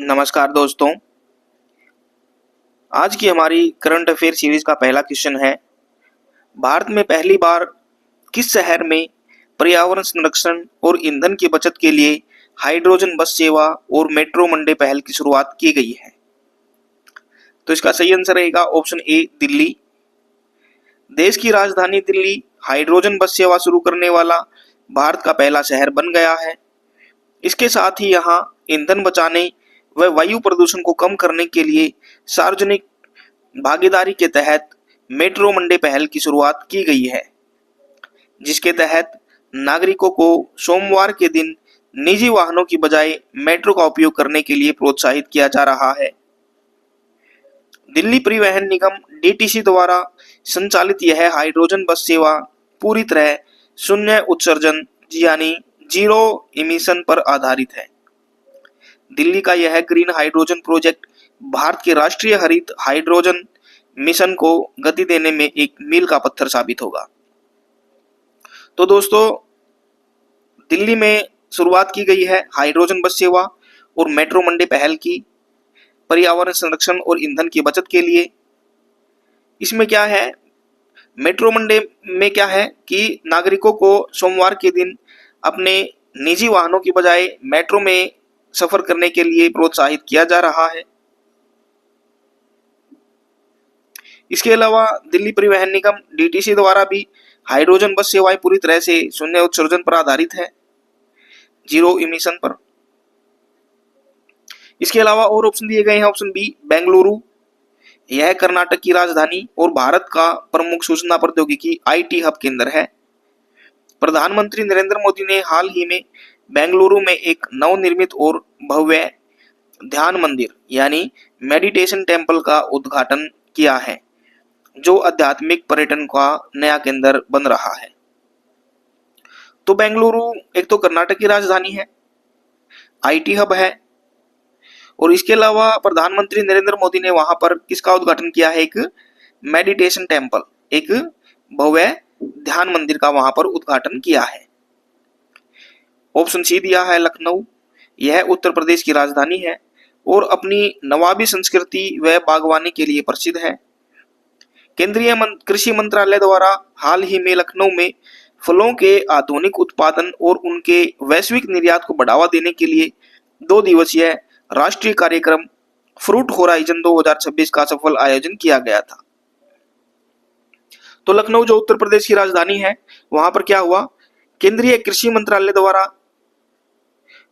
नमस्कार दोस्तों। आज की हमारी करंट अफेयर सीरीज का पहला क्वेश्चन है, भारत में पहली बार किस शहर में पर्यावरण संरक्षण और ईंधन की बचत के लिए हाइड्रोजन बस सेवा और मेट्रो मंडे पहल की शुरुआत की गई है? तो इसका सही आंसर रहेगा ऑप्शन ए, दिल्ली। देश की राजधानी दिल्ली हाइड्रोजन बस सेवा शुरू करने वाला भारत का पहला शहर बन गया है। इसके साथ ही यहाँ ईंधन बचाने व वायु प्रदूषण को कम करने के लिए सार्वजनिक भागीदारी के तहत मेट्रो मंडे पहल की शुरुआत की गई है, जिसके तहत नागरिकों को सोमवार के दिन निजी वाहनों की बजाय मेट्रो का उपयोग करने के लिए प्रोत्साहित किया जा रहा है। दिल्ली परिवहन निगम डीटीसी द्वारा संचालित यह हाइड्रोजन बस सेवा पूरी तरह शून्य उत्सर्जन यानी जीरो इमिशन पर आधारित है। दिल्ली का यह ग्रीन हाइड्रोजन प्रोजेक्ट भारत के राष्ट्रीय हरित हाइड्रोजन मिशन को गति देने में एक मील का पत्थर साबित होगा। तो दोस्तों, दिल्ली में शुरुआत की गई है हाइड्रोजन बस सेवा और मेट्रो मंडे पहल की पर्यावरण संरक्षण और ईंधन की बचत के लिए। इसमें क्या है, मेट्रो मंडे में क्या है कि नागरिकों को सोमवार के दिन अपने निजी वाहनों की बजाय मेट्रो में सफर करने के लिए प्रोत्साहित किया जा रहा है। इसके अलावा दिल्ली परिवहन निगम डीटीसी द्वारा भी हाइड्रोजन बस सेवाएं पूरी तरह से शून्य उत्सर्जन पर आधारित है, जीरो इमिशन पर। इसके अलावा और ऑप्शन दिए गए हैं, ऑप्शन बी, बेंगलुरु। यह कर्नाटक की राजधानी और भारत का प्रमुख सूचना प्रौद्योगिकी आईटी हब केंद्र है। प्रधानमंत्री नरेंद्र मोदी ने हाल ही में बेंगलुरु में एक नवनिर्मित और भव्य ध्यान मंदिर यानी मेडिटेशन टेम्पल का उद्घाटन किया है, जो आध्यात्मिक पर्यटन का नया केंद्र बन रहा है। तो बेंगलुरु एक तो कर्नाटक की राजधानी है, आईटी हब है, और इसके अलावा प्रधानमंत्री नरेंद्र मोदी ने वहां पर किसका उद्घाटन किया है? एक मेडिटेशन टेम्पल, एक भव्य ध्यान मंदिर का वहां पर उद्घाटन किया है। ऑप्शन सी दिया है, लखनऊ। यह उत्तर प्रदेश की राजधानी है और अपनी नवाबी संस्कृति व बागवानी के लिए प्रसिद्ध है। केंद्रीय कृषि मंत्रालय द्वारा हाल ही में लखनऊ में फलों के आधुनिक उत्पादन और उनके वैश्विक निर्यात को बढ़ावा देने के लिए 2 दिवसीय राष्ट्रीय कार्यक्रम फ्रूट होराइजन 2026 का सफल आयोजन किया गया था। तो लखनऊ जो उत्तर प्रदेश की राजधानी है, वहां पर क्या हुआ, केंद्रीय कृषि मंत्रालय द्वारा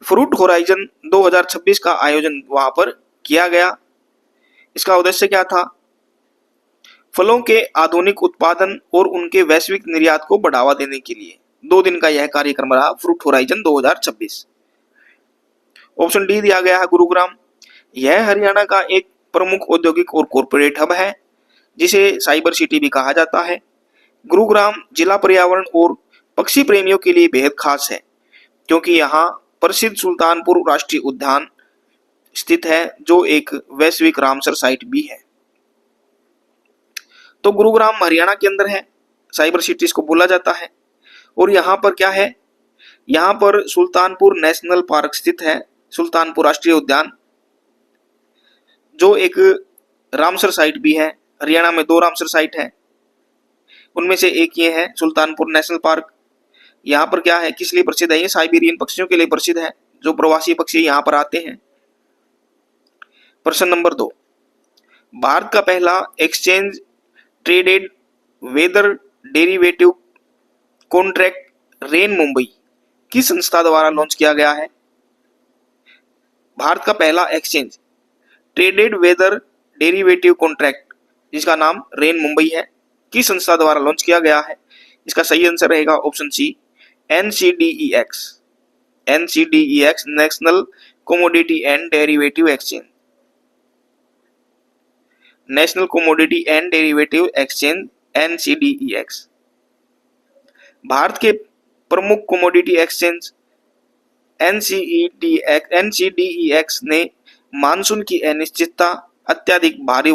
फ्रूट होराइजन 2026 का आयोजन वहां पर किया गया। इसका उद्देश्य क्या था? फलों के आधुनिक उत्पादन और उनके वैश्विक निर्यात को बढ़ावा देने के लिए 2 दिन का यह कार्यक्रम रहा, फ्रूट होराइजन 2026। ऑप्शन डी दिया गया है, गुरुग्राम। यह हरियाणा का एक प्रमुख औद्योगिक और कॉरपोरेट हब है, जिसे साइबर सिटी भी कहा जाता है। गुरुग्राम जिला पर्यावरण और पक्षी प्रेमियों के लिए बेहद खास है, क्योंकि यहाँ प्रसिद्ध सुल्तानपुर राष्ट्रीय उद्यान स्थित है, जो एक वैश्विक रामसर साइट भी है। तो गुरुग्राम हरियाणा के अंदर है, साइबर सिटी इसको बोला जाता है। और यहाँ पर क्या है, यहाँ पर सुल्तानपुर नेशनल पार्क स्थित है, सुल्तानपुर राष्ट्रीय उद्यान, जो एक रामसर साइट भी है। हरियाणा में 2 रामसर साइट है, उनमें से एक ये है सुल्तानपुर नेशनल पार्क। यहाँ पर क्या है, किस लिए प्रसिद्ध है? ये साइबेरियन पक्षियों के लिए प्रसिद्ध है, जो प्रवासी पक्षी यहाँ पर आते हैं। प्रश्न नंबर 2, भारत का पहला exchange traded weather derivative contract rain Mumbai किस संस्था द्वारा लॉन्च किया गया है? भारत का पहला exchange traded weather derivative contract, जिसका नाम रेन मुंबई है, किस संस्था द्वारा लॉन्च किया गया है? इसका सही आंसर रहेगा option C, NCDEX। NCDEX national commodity and derivative exchange, national commodity and derivative exchange NCDEX। भारत के प्रमुख कमोडिटी एक्सचेंज NCDEX ने मानसून की अनिश्चितता, अत्यधिक भारी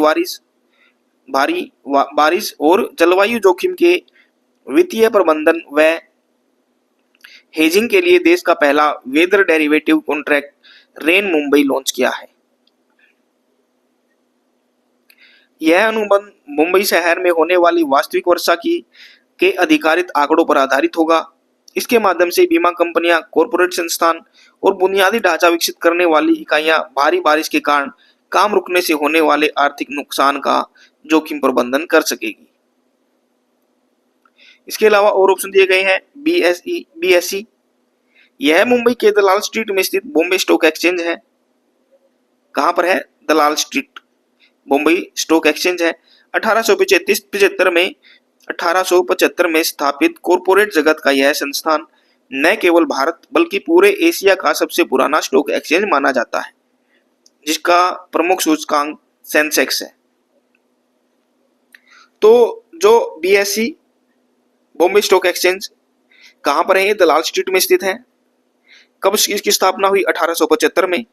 बारिश और जलवायु जोखिम के वित्तीय प्रबंधन व हेजिंग के लिए देश का पहला weather derivative contract rain Mumbai launch किया है। यह अनुबंध मुंबई शहर में होने वाली वास्तविक वर्षा की के अधिकारित आंकड़ों पर आधारित होगा। इसके माध्यम से बीमा कंपनियां, कॉरपोरेट संस्थान और बुनियादी ढांचा विकसित करने वाली इकाइयां भारी बारिश के कारण काम रुकने से होने वाले आर्थिक नुकसान का जोखिम प्रबंधन कर सकेगी। इसके अलावा और ऑप्शन दिए गए हैं बीएसई। यह मुंबई के दलाल स्ट्रीट में स्थित बॉम्बे स्टॉक एक्सचेंज है। कहां पर है? दलाल स्ट्रीट, मुंबई स्टॉक एक्सचेंज है। 1875 में स्थापित कॉरपोरेट जगत का यह संस्थान न केवल भारत बल्कि पूरे एशिया का सबसे पुराना स्टॉक एक्सचेंज माना जाता है, जिसका प्रमुख सूचकांक सेंसेक्स है। तो जो बीएसई बॉम्बे स्टॉक एक्सचेंज कहां पर है? ये दलाल स्ट्रीट में स्थित है। कब इसकी स्थापना हुई? 1875 में।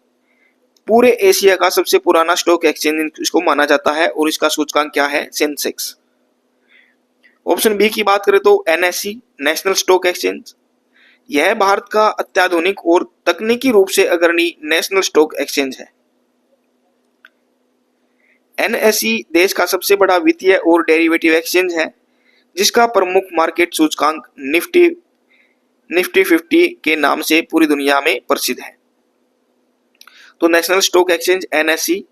पूरे एशिया का सबसे पुराना स्टॉक एक्सचेंज इसको माना जाता है और इसका सूचकांक क्या है? सेंसेक्स। ऑप्शन बी की बात करें तो एनएसई, नेशनल स्टॉक एक्सचेंज। यह भारत का अत्याधुनिक और तकनीकी रूप से अग्रणी नेशनल स्टॉक एक्सचेंज है। एनएसई देश का सबसे बड़ा वित्तीय और डेरिवेटिव एक्सचेंज है, जिसका प्रमुख मार्केट सूचकांक निफ्टी 50 के नाम से पूरी दुनिया में प्रसिद्ध है। तो नेशनल स्टॉक एक्सचेंज एनएसई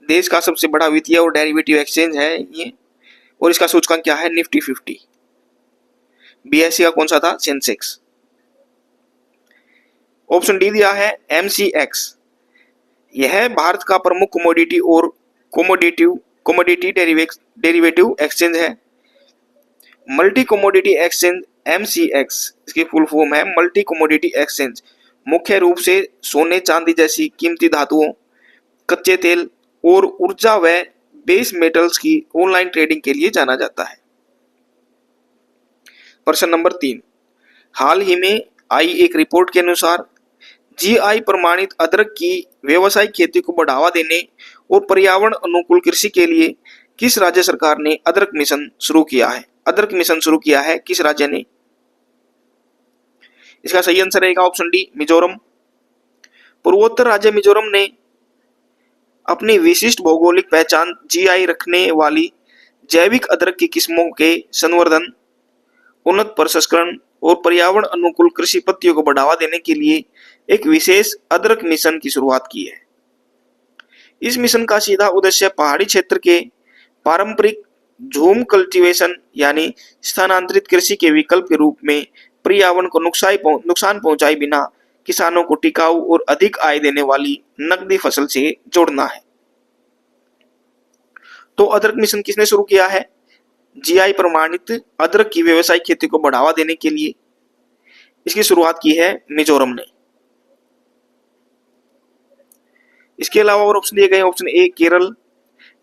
देश का सबसे बड़ा वित्तीय और डेरिवेटिव एक्सचेंज है ये, और इसका सूचकांक क्या है? निफ्टी 50। बीएसई का कौन सा था? सेंसेक्स। ऑप्शन डी दिया है एमसीएक्स। यह भारत का प्रमुख कमोडिटी और कमोडिटी डेरिवेटिव एक्सचेंज है। मल्टी कमोडिटी एक्सचेंज एमसीएक्स, इसकी फुल फॉर्म है मल्टी कमोडिटी एक्सचेंज, मुख्य रूप से सोने चांदी जैसी कीमती धातुओं, कच्चे तेल और ऊर्जा व बेस मेटल्स की ऑनलाइन ट्रेडिंग के लिए जाना जाता है। प्रश्न नंबर 3, हाल ही में आई एक रिपोर्ट के अनुसार जीआई प्रमाणित अदरक की व्यावसायिक खेती को बढ़ावा देने और पर्यावरण अनुकूल कृषि के लिए किस राज्य सरकार ने अदरक मिशन शुरू किया है? अदरक मिशन शुरू किया है किस राज्य ने? इसका सही आंसर रहेगा ऑप्शन डी, मिजोरम। पूर्वोत्तर राज्य मिजोरम ने अपनी विशिष्ट भौगोलिक पहचान, जीआई रखने वाली जैविक अदरक की किस्मों के संवर्धन, उन्नत प्रसंस्करण और पर्यावरण अनुकूल कृषि पद्धतियों को बढ़ावा देने के लिए एक विशेष अदरक मिशन की शुरुआत की है। इस मिशन का सीधा उद्देश्य पहाड़ी क्षेत्र के पारंपरिक झूम कल्टीवेशन यानी स्थानांतरित कृषि के विकल्प के रूप में पर्यावरण को नुकसान पहुंचाए बिना किसानों को टिकाऊ और अधिक आय देने वाली नकदी फसल से जोड़ना है। तो अदरक मिशन किसने शुरू किया है? जीआई प्रमाणित अदरक की व्यवसायिक खेती को बढ़ावा देने के लिए इसकी शुरुआत की है मिजोरम ने। इसके अलावा और ऑप्शन दिए गए, ऑप्शन ए केरल।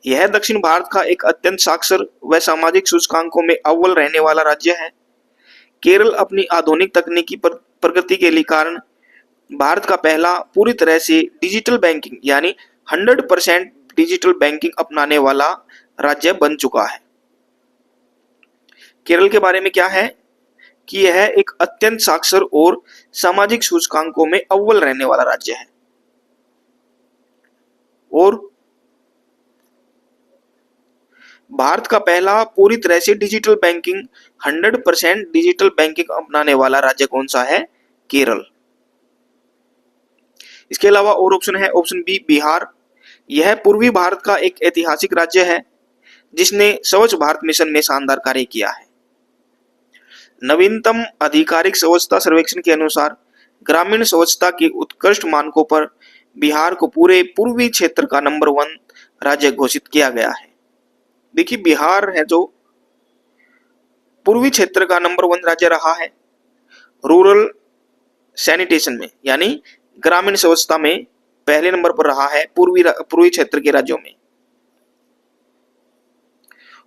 यह दक्षिण भारत का एक अत्यंत साक्षर व सामाजिक सूचकांकों में अव्वल रहने वाला राज्य है। केरल अपनी आधुनिक तकनीकी प्रगति के कारण भारत का पहला पूरी तरह से डिजिटल बैंकिंग यानी 100% डिजिटल बैंकिंग अपनाने वाला राज्य बन चुका है। केरल के बारे में क्या है कि यह एक अत्यंत साक्षर और सामाजिक सूचकांकों में अव्वल रहने वाला राज्य है और भारत का पहला पूरी तरह से डिजिटल बैंकिंग 100% डिजिटल बैंकिंग अपनाने वाला राज्य कौन सा है? केरल। इसके अलावा और ऑप्शन है, ऑप्शन बी बिहार। यह पूर्वी भारत का एक ऐतिहासिक राज्य है जिसने स्वच्छ भारत मिशन में शानदार कार्य किया है। नवीनतम आधिकारिक स्वच्छता सर्वेक्षण के अनुसार ग्रामीण स्वच्छता के उत्कृष्ट मानकों पर बिहार को पूरे पूर्वी क्षेत्र का नंबर 1 राज्य घोषित किया गया है। देखिए बिहार है जो पूर्वी क्षेत्र का नंबर 1 राज्य रहा है रूरल सैनिटेशन में, यानी ग्रामीण स्वच्छता में पहले नंबर पर रहा है पूर्वी क्षेत्र के राज्यों में।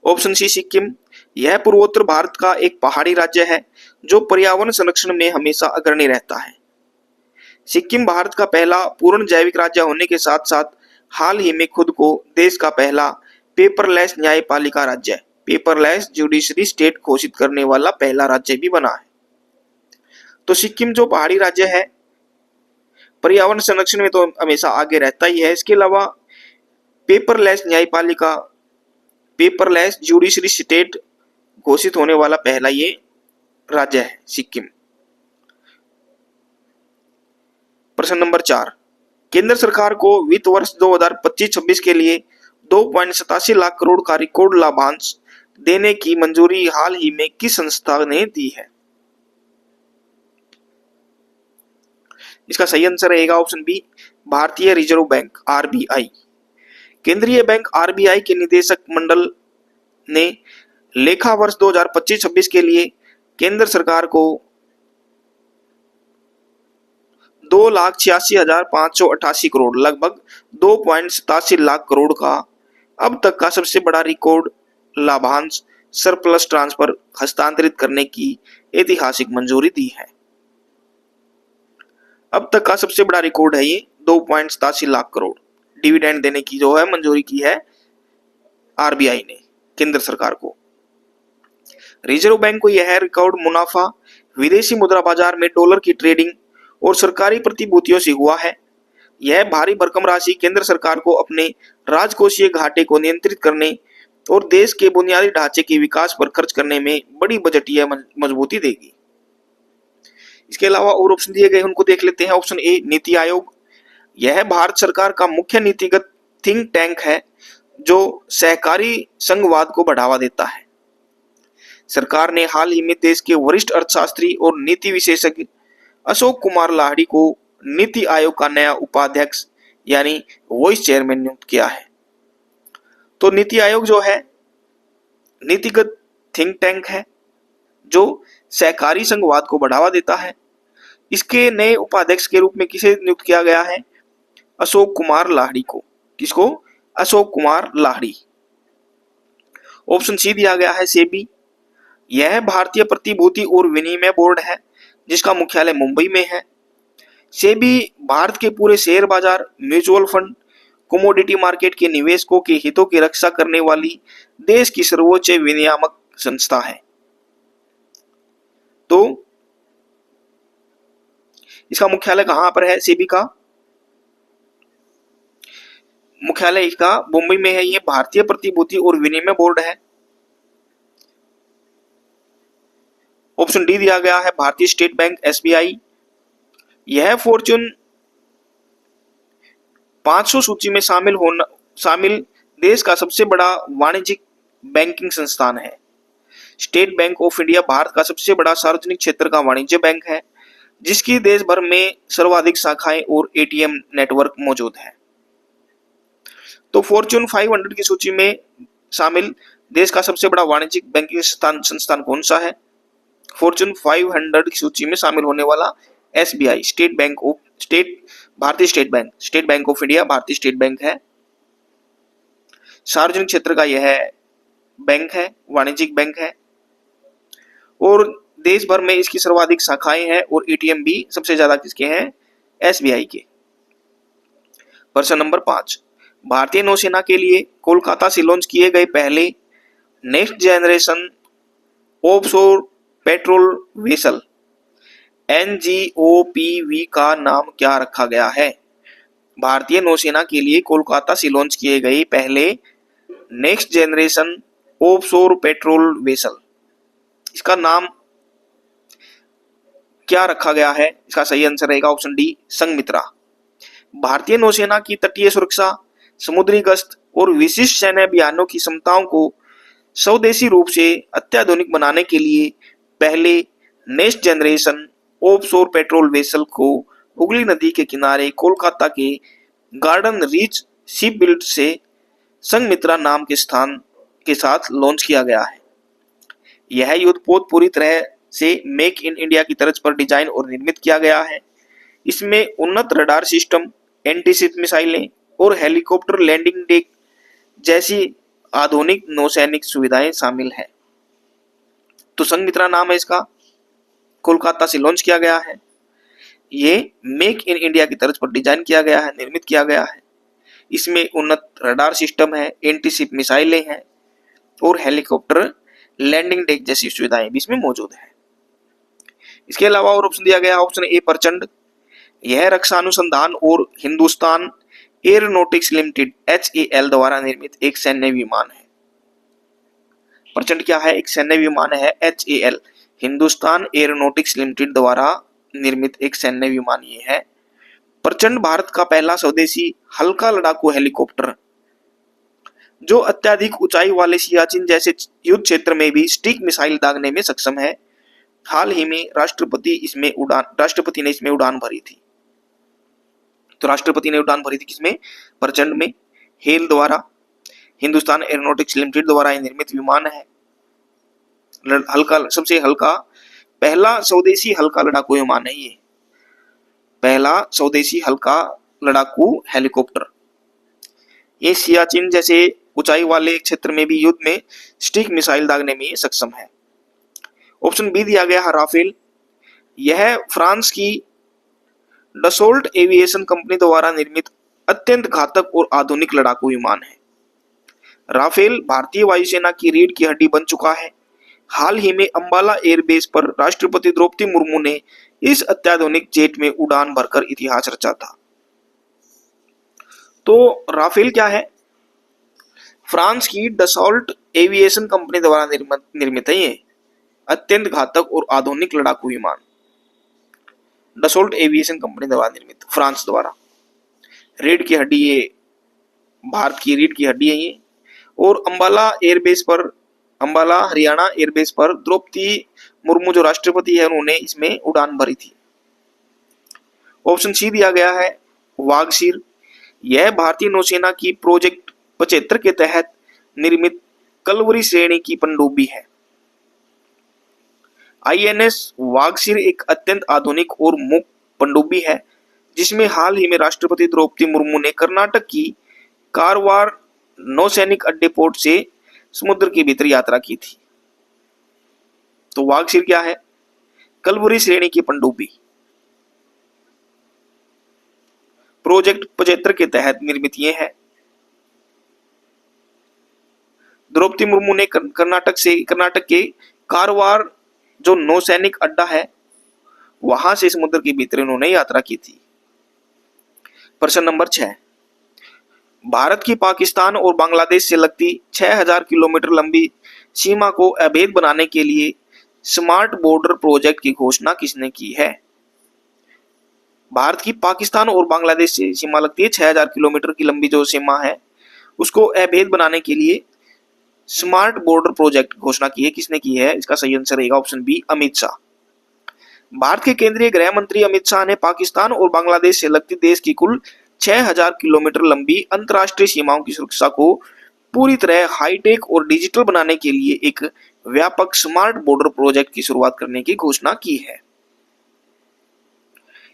Option C Sikkim. यह पूर्वोत्तर भारत का एक पहाड़ी राज्य है जो पर्यावरण संरक्षण में हमेशा अग्रणी रहता है। सिक्किम भारत का पहला पूर्ण जैविक राज्य होने के साथ साथ हाल ही में खुद को देश का पहला पेपरलेस न्यायपालिका राज्य, पेपरलेस जुडिशरी स्टेट घोषित करने वाला पहला राज्य भी बना है। तो सिक्किम जो पहाड़ी राज्य है, पर्यावरण संरक्षण में तो हमेशा आगे रहता ही है। इसके अलावा पेपरलेस न्यायपालिका, पेपरलेस जुडिशरी स्टेट घोषित होने वाला पहला ये राज्य है सिक्किम। प्रश्न नंबर 4, केंद्र सरकार को वित्त वर्ष 2025-26 के लिए 2.87 लाख करोड़ का रिकॉर्ड लाभांश देने की मंजूरी हाल ही में किस संस्था ने दी है? इसका सही आंसर रहेगा ऑप्शन बी, भारतीय रिजर्व बैंक आरबीआई। केंद्रीय बैंक आरबीआई के निदेशक मंडल ने लेखा वर्ष 2025-26 के लिए केंद्र सरकार को 2,86,588 करोड़, लगभग 2.87 लाख करोड़ का अब तक का सबसे बड़ा रिकॉर्ड लाभांश सरप्लस ट्रांसफर हस्तांतरित करने की ऐतिहासिक मंजूरी दी है। अब तक का सबसे बड़ा रिकॉर्ड है ये 2.87 लाख करोड़ डिविडेंड देने की जो है मंजूरी की है आरबीआई ने केंद्र सरकार को। रिजर्व बैंक को यह रिकॉर्ड मुनाफा विदेशी मुद्रा बाजार में डॉलर की ट्रेडिंग और सरकारी प्रतिभूतियों से हुआ है। यह भारी भरकम राशि केंद्र सरकार को अपने राजकोषीय घाटे को नियंत्रित करने और देश के बुनियादी ढांचे के विकास पर खर्च करने में बड़ी बजटीय मजबूती देगी। इसके अलावा और ऑप्शन दिए गए उनको देख लेते हैं। Option A, NITI Aayog. यह भारत सरकार का मुख्य नीतिगत थिंक टैंक है जो सहकारी संघवाद को बढ़ावा देता है। सरकार ने हाल ही में देश के वरिष्ठ अर्थशास्त्री और नीति विशेषज्ञ अशोक कुमार लाहिड़ी को नीति आयोग का नया उपाध्यक्ष यानी वाइस चेयरमैन नियुक्त किया है। तो नीति आयोग जो है नीतिगत थिंक टैंक है जो सहकारी संघवाद को बढ़ावा देता है। इसके नए उपाध्यक्ष के रूप में किसे नियुक्त किया गया है? अशोक कुमार लाहिड़ी को। किसको? अशोक कुमार लाहिड़ी। ऑप्शन सी दिया गया है सेबी। यह भारतीय प्रतिभूति और विनिमय बोर्ड है जिसका मुख्यालय मुंबई में है। सेबी भारत के पूरे शेयर बाजार, म्यूचुअल फंड, कमोडिटी मार्केट के निवेशकों के हितों की रक्षा करने वाली देश की सर्वोच्च विनियामक संस्था है। तो इसका मुख्यालय कहां पर है? सेबी का मुख्यालय इसका मुंबई में है। ये भारतीय प्रतिभूति और विनिमय बोर्ड है। ऑप्शन डी दिया गया है भारतीय स्टेट बैंक एसबीआई। यह फॉर्च्यून 500 सूची में शामिल देश का सबसे बड़ा वाणिज्यिक बैंकिंग संस्थान है। State bank of India Bharat का सबसे बड़ा सार्वजनिक क्षेत्र का वाणिज्य बैंक है जिसकी देश भर में सर्वाधिक शाखाएं और एटीएम नेटवर्क मौजूद है। तो फॉर्च्यून 500 की सूची में शामिल देश का सबसे बड़ा वाणिज्यिक बैंकिंग संस्थान कौन सा है? फॉर्च्यून 500 की सूची में शामिल होने वाला एसबीआई, भारतीय स्टेट बैंक ऑफ इंडिया भारतीय स्टेट बैंक है। सार्वजनिक क्षेत्र का यह बैंक है, वाणिज्यिक बैंक है और देश भर में इसकी सर्वाधिक शाखाएं हैं और एटीएम भी सबसे ज्यादा किसके हैं? एसबीआई के। प्रश्न नंबर 5, भारतीय नौसेना के लिए कोलकाता से लॉन्च किए गए पहले next generation offshore patrol vessel NGOPV का नाम क्या रखा गया है? भारतीय नौसेना के लिए कोलकाता से लॉन्च किए गए पहले next generation offshore patrol vessel, इसका नाम क्या रखा गया है? इसका सही आंसर रहेगा ऑप्शन डी, संघमित्रा। भारतीय नौसेना की तटीय सुरक्षा, समुद्री गश्त और विशिष्ट सैन्य अभियानों की क्षमताओं को स्वदेशी रूप से अत्याधुनिक बनाने के लिए पहले next generation offshore patrol vessel को हुगली नदी के किनारे कोलकाता के गार्डन रीच शिप बिल्ड से संघमित्रा नाम के स्थान के साथ लॉन्च किया गया है। यह युद्धपोत पूरी तरह से मेक इन इंडिया की तर्ज पर डिजाइन और निर्मित किया गया है। इसमें उन्नत रडार सिस्टम, एंटी-शिप मिसाइलें और हेलीकॉप्टर लैंडिंग डेक जैसी आधुनिक नौसैनिक सुविधाएं शामिल है। तो संघमित्रा नाम है इसका, कोलकाता से लॉन्च किया गया है। ये मेक इन इंडिया की तर्ज पर डिजाइन किया गया है, निर्मित किया गया है। इसमें उन्नत रडार सिस्टम है, एंटी-शिप मिसाइलें हैं और हेलीकॉप्टर लैंडिंग डेक जैसी सुविधाएं भी इसमें मौजूद है। इसके अलावा और ऑप्शन दिया गया ऑप्शन ए प्रचंड। यह रक्षा अनुसंधान और हिंदुस्तान एरोनॉटिक्स लिमिटेड HAL द्वारा निर्मित एक सैन्य विमान है। प्रचंड क्या है? एक सैन्य विमान है HAL, हिंदुस्तान एरोनॉटिक्स लिमिटेड द्वारा निर्मित एक सैन्य विमान ये है। प्रचंड भारत का पहला स्वदेशी हल्का लड़ाकू हेलीकॉप्टर जो अत्यधिक ऊंचाई वाले सियाचिन जैसे युद्ध क्षेत्र में भी स्टिक मिसाइल दागने में सक्षम है। हाल ही में राष्ट्रपति ने इसमें उड़ान भरी थी। तो राष्ट्रपति ने उड़ान भरी थी किसमें? प्रचंड में। हेल द्वारा, हिंदुस्तान एरोनॉटिक्स लिमिटेड द्वारा निर्मित विमान है। सबसे हल्का पहला स्वदेशी हल्का लड़ाकू विमान है ये, पहला स्वदेशी हल्का लड़ाकू हेलीकॉप्टर। ये सियाचिन जैसे ऊंचाई वाले क्षेत्र में भी युद्ध में स्टिक मिसाइल दागने में सक्षम है। ऑप्शन बी दिया गया है राफेल। यह फ्रांस की डसोल्ट एविएशन कंपनी द्वारा निर्मित अत्यंत घातक और आधुनिक लड़ाकू विमान है। राफेल भारतीय वायुसेना की रीढ़ की हड्डी बन चुका है। हाल ही में अंबाला एयरबेस पर राष्ट्रपति द्रौपदी मुर्मू ने इस अत्याधुनिक जेट में उड़ान भरकर इतिहास रचा था। तो राफेल क्या है? फ्रांस की डसॉल्ट एविएशन कंपनी द्वारा निर्मित है ये अत्यंत घातक और आधुनिक लड़ाकू विमान। डसॉल्ट एविएशन कंपनी द्वारा निर्मित, फ्रांस द्वारा। रीढ़ की हड्डी ये भारत की रीढ़ की हड्डी है ये। और अंबाला हरियाणा एयरबेस पर द्रौपदी मुर्मू जो राष्ट्रपति है उन्होंने इसमें उड़ान भरी थी। ऑप्शन सी दिया गया है वागशीर। यह भारतीय नौसेना की प्रोजेक्ट 75 के तहत निर्मित कलवरी श्रेणी की पनडुब्बी है। INS वागशीर एक अत्यंत आधुनिक और मुक्त पनडुब्बी है जिसमें हाल ही में राष्ट्रपति द्रौपदी मुर्मू ने कर्नाटक की कारवार नौसैनिक अड्डे पोर्ट से समुद्र के भीतर यात्रा की थी। तो वागशीर क्या है? कलवरी श्रेणी की पनडुब्बी, प्रोजेक्ट 75 के तहत निर्मित ये है। द्रौपदी मुर्मू ने कर्नाटक के कारवार जो नौसैनिक अड्डा है वहां से समुद्र के भीतर उन्होंने यात्रा की थी। प्रश्न नंबर 6, भारत की पाकिस्तान और बांग्लादेश से लगती 6000 किलोमीटर लंबी सीमा को अभेद बनाने के लिए स्मार्ट बॉर्डर प्रोजेक्ट की घोषणा किसने की है? भारत की पाकिस्तान और बांग्लादेश से सीमा लगती है 6000 किलोमीटर की लंबी जो सीमा है उसको अभेद बनाने के लिए स्मार्ट बॉर्डर प्रोजेक्ट घोषणा की है। किसने की है? इसका सही आंसर रहेगा ऑप्शन बी, अमित शाह। भारत के केंद्रीय गृह मंत्री अमित शाह ने पाकिस्तान और बांग्लादेश से लगती देश की कुल 6000 किलोमीटर लंबी अंतर्राष्ट्रीय सीमाओं की सुरक्षा को पूरी तरह हाईटेक और डिजिटल बनाने के लिए एक व्यापक स्मार्ट बॉर्डर प्रोजेक्ट की शुरुआत करने की घोषणा की है।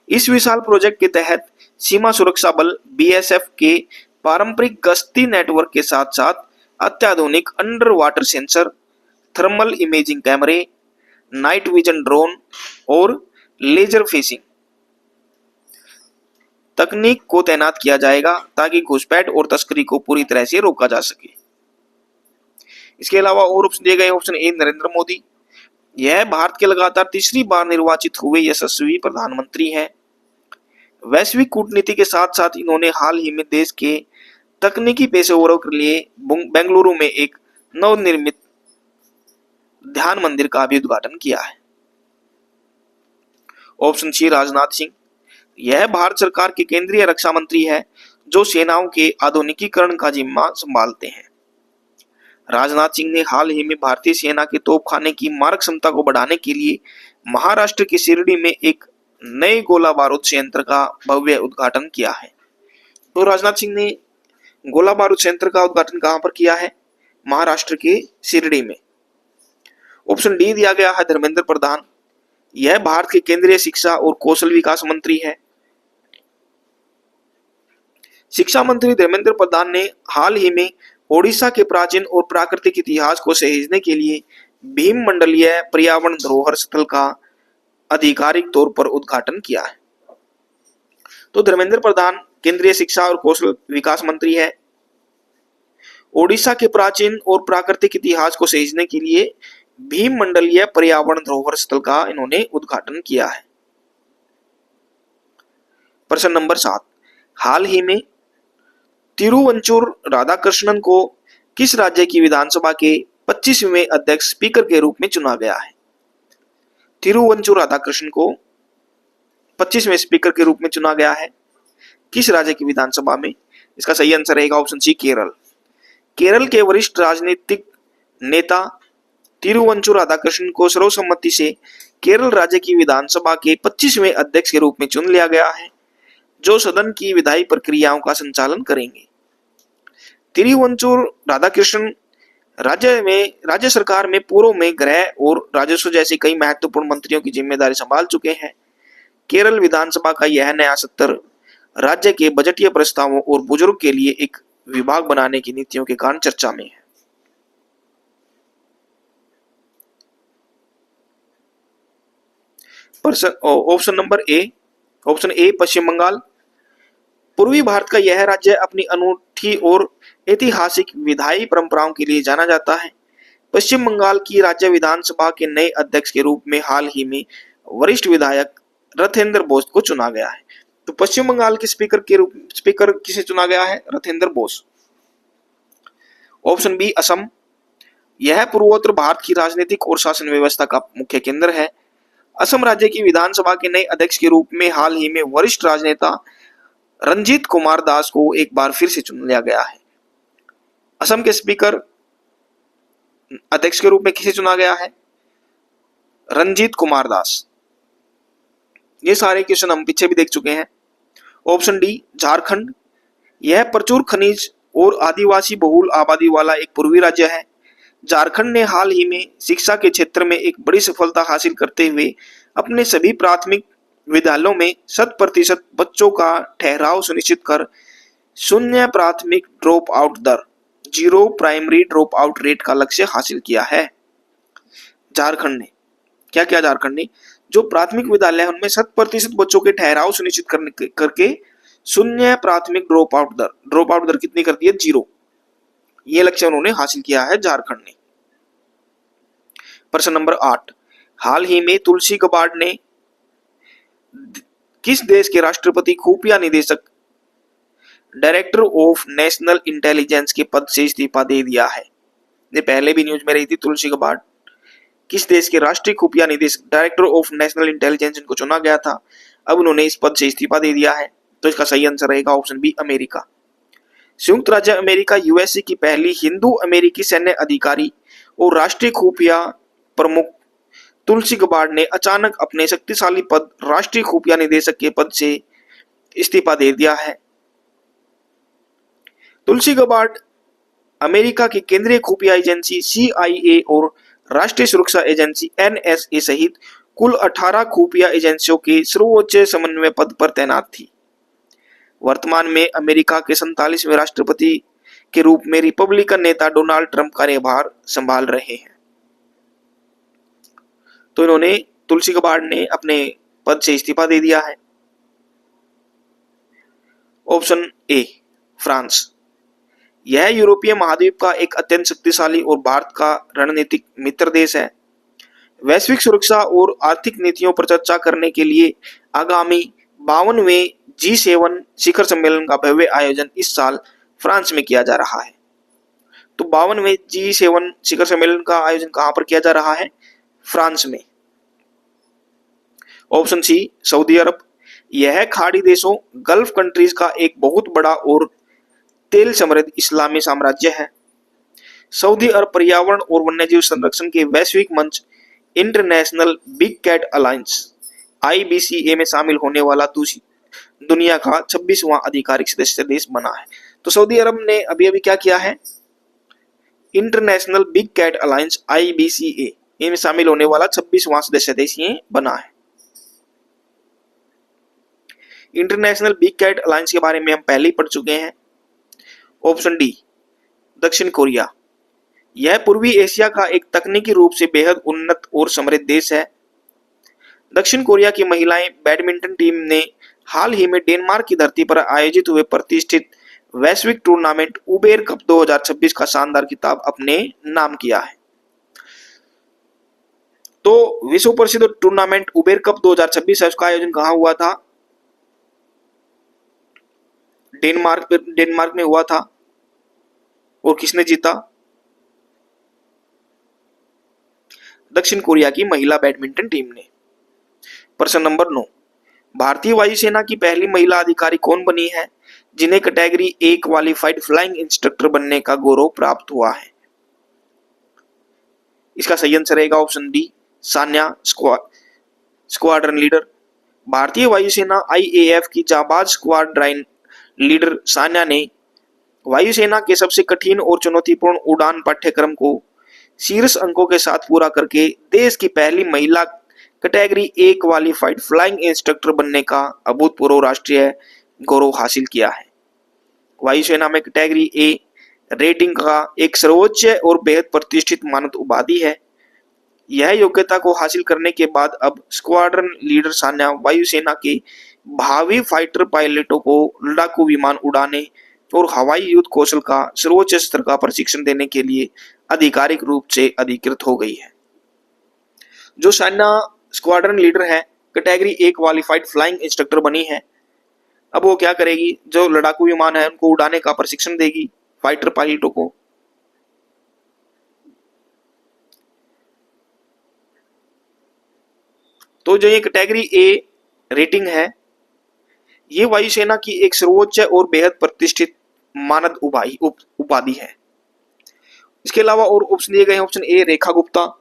इस विशाल प्रोजेक्ट के तहत सीमा सुरक्षा बल BSF के पारंपरिक गश्ती नेटवर्क के साथ साथ अत्याधुनिक under water sensor, thermal imaging कैमरे, नाइट विजन ड्रोन और लेजर फेसिंग तकनीक को तैनात किया जाएगा ताकि घुसपैठ और तस्करी को पूरी तरह से रोका जा सके। इसके अलावा और ऑप्शन दिए गए। Option A Narendra Modi. यह भारत के लगातार तीसरी बार निर्वाचित हुए यशस्वी प्रधानमंत्री हैं। वैश्विक कूटनीति के साथ साथ इन्होंने हाल ही में देश के तकनीकी पेशेवरों के लिए बेंगलुरु में एक नवनिर्मित ध्यान मंदिर का भी उद्घाटन किया है। Option C Rajnath Singh. यह भारत सरकार के केंद्रीय रक्षा मंत्री है जो सेनाओं के आधुनिकीकरण का जिम्मा संभालते हैं। राजनाथ सिंह ने हाल ही में भारतीय सेना के तोपखाने की मारक क्षमता को बढ़ाने के लिए महाराष्ट्र के शिरडी में एक नए गोला बारूद संयंत्र का भव्य उद्घाटन किया है। तो राजनाथ सिंह ने गोला बारूद संयंत्र का उद्घाटन कहां पर किया है? महाराष्ट्र के शिरडी में। ऑप्शन डी दिया गया है धर्मेंद्र प्रधान। यह भारत के केंद्रीय शिक्षा और कौशल विकास मंत्री है। शिक्षा मंत्री धर्मेंद्र प्रधान ने हाल ही में ओडिशा के प्राचीन और प्राकृतिक इतिहास को सहेजने के लिए भीम मंडलीय पर्यावरण धरोहर स्थल का आधिकारिक तौर पर उद्घाटन किया है। तो धर्मेंद्र प्रधान केंद्रीय शिक्षा और कौशल विकास मंत्री है। ओडिशा के प्राचीन और प्राकृतिक इतिहास को सहेजने के लिए भीम मंडलीय पर्यावरण धरोहर स्थल का इन्होंने उद्घाटन किया है। प्रश्न नंबर 7, हाल ही में तिरुवंचुर राधाकृष्णन को किस राज्य की विधानसभा के 25वें अध्यक्ष स्पीकर के रूप में चुना गया है? तिरुवंचुर राधाकृष्णन को 25वें स्पीकर के रूप में चुना गया है किस राज्य की विधानसभा में? इसका सही आंसर रहेगा ऑप्शन सी, केरल। केरल के वरिष्ठ राजनीतिक नेता तिरुवंचुर राधाकृष्णन को सर्वसम्मति से केरल राज्य की विधानसभा के 25वें अध्यक्ष के रूप में चुन लिया गया है, जो सदन की विधायी प्रक्रियाओं का संचालन करेंगे। तिरुवंचुर राधाकृष्णन राज्य सरकार में पूर्व में गृह और राजस्व जैसे कई महत्वपूर्ण मंत्रियों की जिम्मेदारी संभाल चुके हैं। केरल विधानसभा का यह नया सत्र राज्य के बजटीय प्रस्तावों और बुजुर्ग के लिए एक विभाग बनाने की नीतियों के कारण चर्चा में है। Option number A, option A Paschim Bangal. पूर्वी भारत का यह राज्य अपनी अनूठी और ऐतिहासिक विधायी परंपराओं के लिए जाना जाता है। पश्चिम बंगाल की राज्य विधानसभा के नए अध्यक्ष के रूप में हाल ही में वरिष्ठ विधायक रथेंद्र बोस को चुना गया है। तो पश्चिम बंगाल के स्पीकर किसे चुना गया है? रथेंद्र बोस। Option B Assam. यह पूर्वोत्तर भारत की राजनीतिक और शासन व्यवस्था का मुख्य केंद्र है। असम राज्य की विधानसभा के नए अध्यक्ष के रूप में हाल ही में वरिष्ठ राजनेता रंजीत कुमार दास को एक बार फिर से चुन लिया गया है। असम के स्पीकर अध्यक्ष के रूप में किसे चुना गया है? रंजीत कुमार दास। ये सारे क्वेश्चन हम पीछे भी देख चुके हैं। Option D Jharkhand. यह प्रचुर खनिज और आदिवासी बहुल आबादी वाला एक पूर्वी राज्य है। झारखंड ने हाल ही में शिक्षा के क्षेत्र में एक बड़ी सफलता हासिल करते हुए अपने सभी प्राथमिक विद्यालयों में 100% बच्चों का ठहराव सुनिश्चित कर 0 प्राथमिक ड्रॉप आउट दर, 0 प्राइमरी ड्रॉप आउट रेट का लक्ष्य हासिल किया है। झारखंड ने क्या किया? झारखंड ने जो प्राथमिक विद्यालय है उनमें 100% बच्चों के ठहराव सुनिश्चित करके 0 प्राथमिक ड्रॉप आउट दर कितनी कर दी है? 0। ये लक्ष्य उन्होंने हासिल किया है झारखंड ने। प्रश्न नंबर 8, हाल ही में तुलसी गबार्ड ने किस देश के राष्ट्रपति खुफिया निदेशक डायरेक्टर ऑफ नेशनल इंटेलिजेंस के पद से इस्तीफा दे दिया है? ये पहले भी न्यूज में रही थी। तुलसी गबार्ड किस देश के राष्ट्रीय खुफिया निदेशक डायरेक्टर ऑफ नेशनल इंटेलिजेंस इनको चुना गया था, अब उन्होंने इस पद से इस्तीफा दे दिया है। तो इसका सही आंसर रहेगा ऑप्शन बी, अमेरिका। संयुक्त राज्य अमेरिका यूएसए की पहली हिंदू अमेरिकी सैन्य अधिकारी और राष्ट्रीय खुफिया प्रमुख तुलसी गबार्ड ने अचानक अपने शक्तिशाली पद राष्ट्रीय खुफिया निदेशक के पद से इस्तीफा दे दिया है। तुलसी गबार्ड अमेरिका की केंद्रीय खुफिया एजेंसी CIA और राष्ट्रीय सुरक्षा एजेंसी NSA सहित कुल 18 खुफिया एजेंसियों के सर्वोच्च समन्वय पद पर तैनात थी। वर्तमान में अमेरिका के 47वें राष्ट्रपति के रूप में रिपब्लिकन नेता डोनाल्ड ट्रंप कार्यभार संभाल रहे हैं। तो इन्होंने तुलसी गबार्ड ने अपने पद से इस्तीफा दे दिया है। Option A France. यह यूरोपीय महाद्वीप का एक अत्यंत शक्तिशाली और भारत का रणनीतिक मित्र देश है। वैश्विक सुरक्षा और आर्थिक नीतियों पर चर्चा करने के लिए आगामी 52वें G7 शिखर सम्मेलन का भव्य आयोजन इस साल फ्रांस में किया जा रहा है। तो 52वें G7 शिखर सम्मेलन का आयोजन कहां पर किया जा रहा है? फ्रांस में। ऑप्शन सी सऊदी अरब। यह खाड़ी देशों गल्फ कंट्रीज का एक बहुत बड़ा और तेल समृद्ध इस्लामी साम्राज्य है। सऊदी अरब पर्यावरण और वन्यजीव संरक्षण के वैश्विक मंच international big cat alliance IBCA में शामिल होने वाला दुनिया का 26वां आधिकारिक सदस्य देश बना है। तो सऊदी अरब ने अभी अभी क्या किया है? International big cat alliance IBCA में शामिल होने वाला 26वां सदस्य देश ये बना है। इंटरनेशनल बिग कैट अलायंस के बारे में हम पहले ही पढ़ चुके हैं। ऑप्शन डी दक्षिण कोरिया। यह पूर्वी एशिया का एक तकनीकी रूप से बेहद उन्नत और समृद्ध देश है। दक्षिण कोरिया की महिलाएं बैडमिंटन टीम ने हाल ही में डेनमार्क की धरती पर आयोजित हुए प्रतिष्ठित वैश्विक टूर्नामेंट उबेर कप 2026 का शानदार खिताब अपने नाम किया है। तो विश्व प्रसिद्ध टूर्नामेंट उबेर कप 2026 है, उसका आयोजन कहां हुआ था? डेनमार्क में हुआ था और किसने जीता? दक्षिण कोरिया की महिला बैडमिंटन टीम ने। प्रश्न नंबर 9, भारतीय वायुसेना की पहली महिला अधिकारी कौन बनी है जिन्हें category A qualified flying instructor बनने का गौरव प्राप्त हुआ है? इसका सही आंसर रहेगा option D, Sanya squadron leader. भारतीय वायुसेना आईएएफ की जाबाज स्क्वाड्रन लीडर सान्या ने वायुसेना के सबसे कठिन और चुनौतीपूर्ण उड़ान पाठ्यक्रम को शीर्ष अंकों के साथ पूरा करके देश की पहली महिला category A qualified flying instructor बनने का अभूतपूर्व राष्ट्रीय गौरव हासिल किया है। वायुसेना में कैटेगरी ए रेटिंग का एक सर्वोच्च और बेहद प्रतिष्ठित मानद उपाधि है। यह योग्यता को हासिल करने के बाद अब स्क्वाड्रन लीडर सान्या वायुसेना के भावी फाइटर पायलटों को लड़ाकू विमान उड़ाने और हवाई युद्ध कौशल का सर्वोच्च स्तर का प्रशिक्षण देने के लिए आधिकारिक रूप से अधिकृत हो गई है। जो सान्या स्क्वाड्रन लीडर है, category A qualified flying instructor बनी है, अब वो क्या करेगी? जो लड़ाकू विमान है उनको उड़ाने का प्रशिक्षण देगी फाइटर पायलटों को। तो जो ये कैटेगरी ए रेटिंग है, ये वायुसेना की एक सर्वोच्च और बेहद प्रतिष्ठित मानद उपाधि है। इसके अलावा और ऑप्शन दिए गए हैं। ऑप्शन ए रेखा गुप्ता,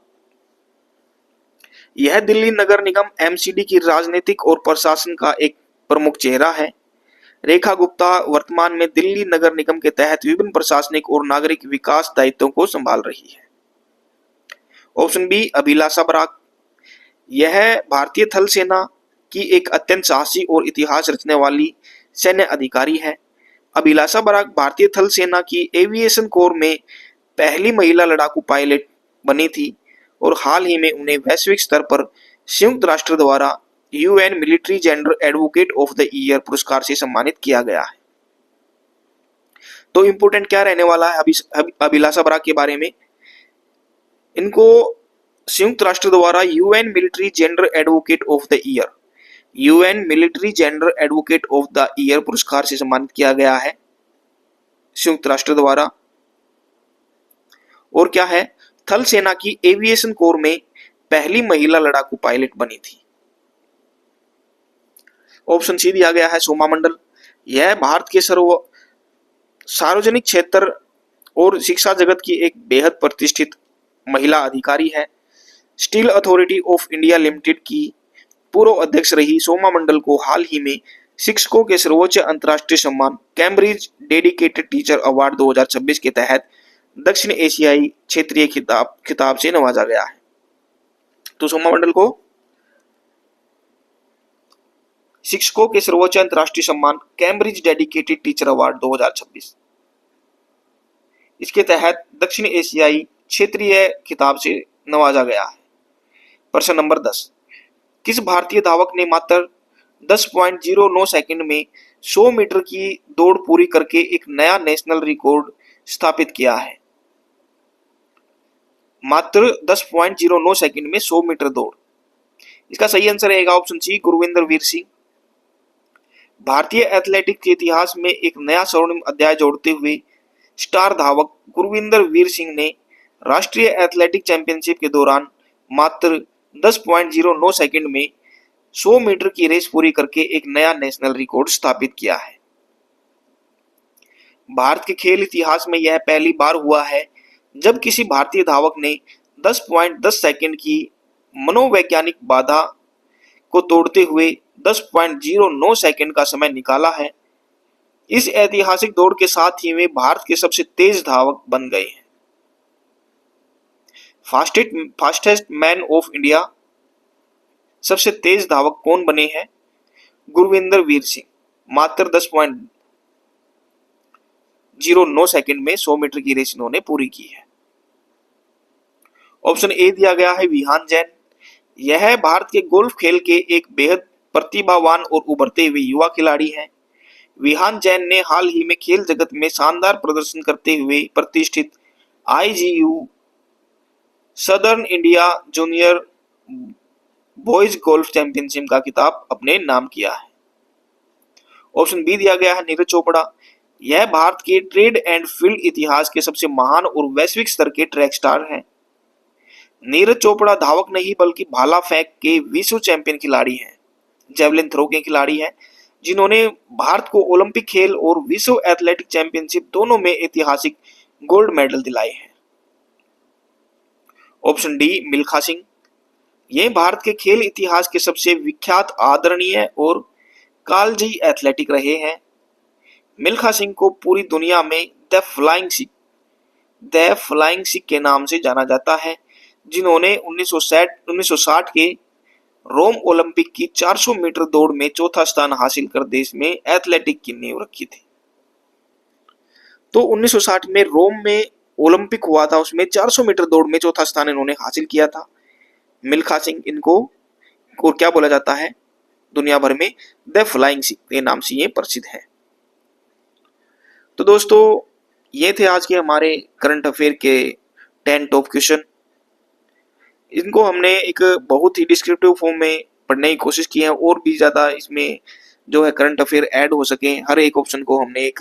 यह दिल्ली नगर निगम एमसीडी की राजनीतिक और प्रशासन का एक प्रमुख चेहरा है। रेखा गुप्ता वर्तमान में दिल्ली नगर निगम के तहत विभिन्न प्रशासनिक और नागरिक विकास दायित्वों को संभाल रही है। ऑप्शन बी अभिलाषा बराक, यह भारतीय थल सेना की एक अत्यंत साहसी और इतिहास रचने वाली सैन्य अधिकारी है। अभिलाषा बराक भारतीय थल सेना की एविएशन कोर में पहली महिला लड़ाकू पायलट बनी थी और हाल ही में उन्हें वैश्विक स्तर पर संयुक्त राष्ट्र द्वारा UN military gender advocate of the year पुरस्कार से सम्मानित किया गया है। तो इंपोर्टेंट क्या रहने वाला है अभिलाषा बराक के बारे में? इनको संयुक्त राष्ट्र द्वारा UN military gender advocate of the year, UN military gender advocate of the year पुरस्कार से सम्मानित किया गया है संयुक्त राष्ट्र द्वारा। और क्या है? थल सेना की एविएशन कोर में पहली महिला लड़ाकू पायलट बनी थी। ऑप्शन सी दिया गया है सोमा मंडल, यह भारत के सार्वजनिक क्षेत्र और शिक्षा जगत की एक बेहद प्रतिष्ठित महिला अधिकारी है। Steel authority of India limited की पूर्व अध्यक्ष रही सोमा मंडल को हाल ही में शिक्षकों के सर्वोच्च अंतर्राष्ट्रीय सम्मान कैम्ब्रिज डेडिकेटेड टीचर अवार्ड 2026 के तहत दक्षिण एशियाई क्षेत्रीय खिताब से नवाजा गया है। तो सोमा मंडल को शिक्षकों के सर्वोच्च अंतर्राष्ट्रीय सम्मान कैम्ब्रिज डेडिकेटेड टीचर अवार्ड 2026, इसके तहत दक्षिण एशियाई क्षेत्रीय खिताब से नवाजा गया है। प्रश्न नंबर 10, किस भारतीय धावक ने मात्र 10.09 सेकंड में 100 मीटर की दौड़ पूरी करके एक नया नेशनल रिकॉर्ड स्थापित किया है? मात्र 10.09 सेकंड में 100 मीटर दौड़। इसका सही आंसर रहेगा ऑप्शन सी गुरविंदर वीर सिंह। भारतीय एथलेटिक्स के इतिहास में एक नया स्वर्णिम अध्याय जोड़ते हुए स्टार धावक गुरविंदर वीर सिंह ने राष्ट्रीय एथलेटिक चैंपियनशिप के दौरान मात्र 10.09 सेकंड में 100 मीटर की रेस पूरी करके एक नया नेशनल रिकॉर्ड स्थापित किया है। भारत के खेल इतिहास में यह पहली बार हुआ है जब किसी भारतीय धावक ने 10.10 सेकंड की मनोवैज्ञानिक बाधा को तोड़ते हुए 10.09 सेकंड का समय निकाला है। इस ऐतिहासिक दौड़ के साथ ही वे भारत के सबसे तेज धावक बन गए हैं। फास्टेस्ट मैन ऑफ इंडिया, सबसे तेज धावक कौन बने हैं? गुरविंदर वीर सिंह, मात्र 10.09 सेकंड में 100 मीटर की रेस इन्होंने पूरी की है। ऑप्शन ए दिया गया है विहान जैन, यह भारत के गोल्फ खेल के एक बेहद प्रतिभावान और उभरते हुए युवा खिलाड़ी हैं। विहान जैन ने हाल ही में खेल जगत में शानदार प्रदर्शन करते हुए प्रतिष्ठित IGU southern India junior boys golf championship का खिताब अपने नाम किया है। ऑप्शन बी दिया गया है नीरज चोपड़ा। यह भारत के ट्रेड एंड फील्ड इतिहास के सबसे महान और वैश्विक स्तर के ट्रैक स्टार हैं। नीरज चोपड़ा धावक नहीं बल्कि भाला फेंक के विश्व चैंपियन खिलाड़ी हैं, जेवलिन थ्रो के खिलाड़ी हैं, जिन्होंने भारत को ओलंपिक खेल और विश्व एथलेटिक चैंपियनशिप दोनों में ऐतिहासिक गोल्ड मेडल दिलाए हैं। Option D Milkha Singh. ये भारत के खेल इतिहास के सबसे विख्यात, आदरणीय और कालजयी एथलेटिक रहे हैं। मिल्खा सिंह को पूरी दुनिया में द फ्लाइंग सिख के नाम से जाना जाता है, जिन्होंने 1960 के रोम ओलंपिक की 400 मीटर दौड़ में चौथा स्थान हासिल कर देश में एथलेटिक की नींव रखी थी। तो 1960 में रोम में ओलंपिक हुआ था, उसमें 400 मीटर दौड़ में चौथा स्थान इन्होंने हासिल किया था। मिल्खा सिंह, इनको और क्या बोला जाता है दुनिया भर में, द फ्लाइंग सिख के नाम से ये प्रसिद्ध है। तो दोस्तों ये थे आज के हमारे करंट अफेयर के 10 टॉप क्वेश्चन। इनको हमने एक बहुत ही डिस्क्रिप्टिव फॉर्म में पढ़ने की कोशिश की है, और भी ज्यादा इसमें जो है करंट अफेयर ऐड हो सके, हर एक ऑप्शन को हमने एक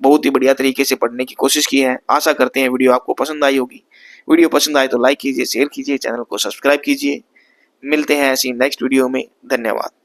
बहुत ही बढ़िया तरीके से पढ़ने की कोशिश की है। आशा करते हैं वीडियो आपको पसंद आई होगी। वीडियो पसंद आए तो लाइक कीजिए, शेयर कीजिए, चैनल को सब्सक्राइब कीजिए। मिलते हैं ऐसी नेक्स्ट वीडियो में। धन्यवाद।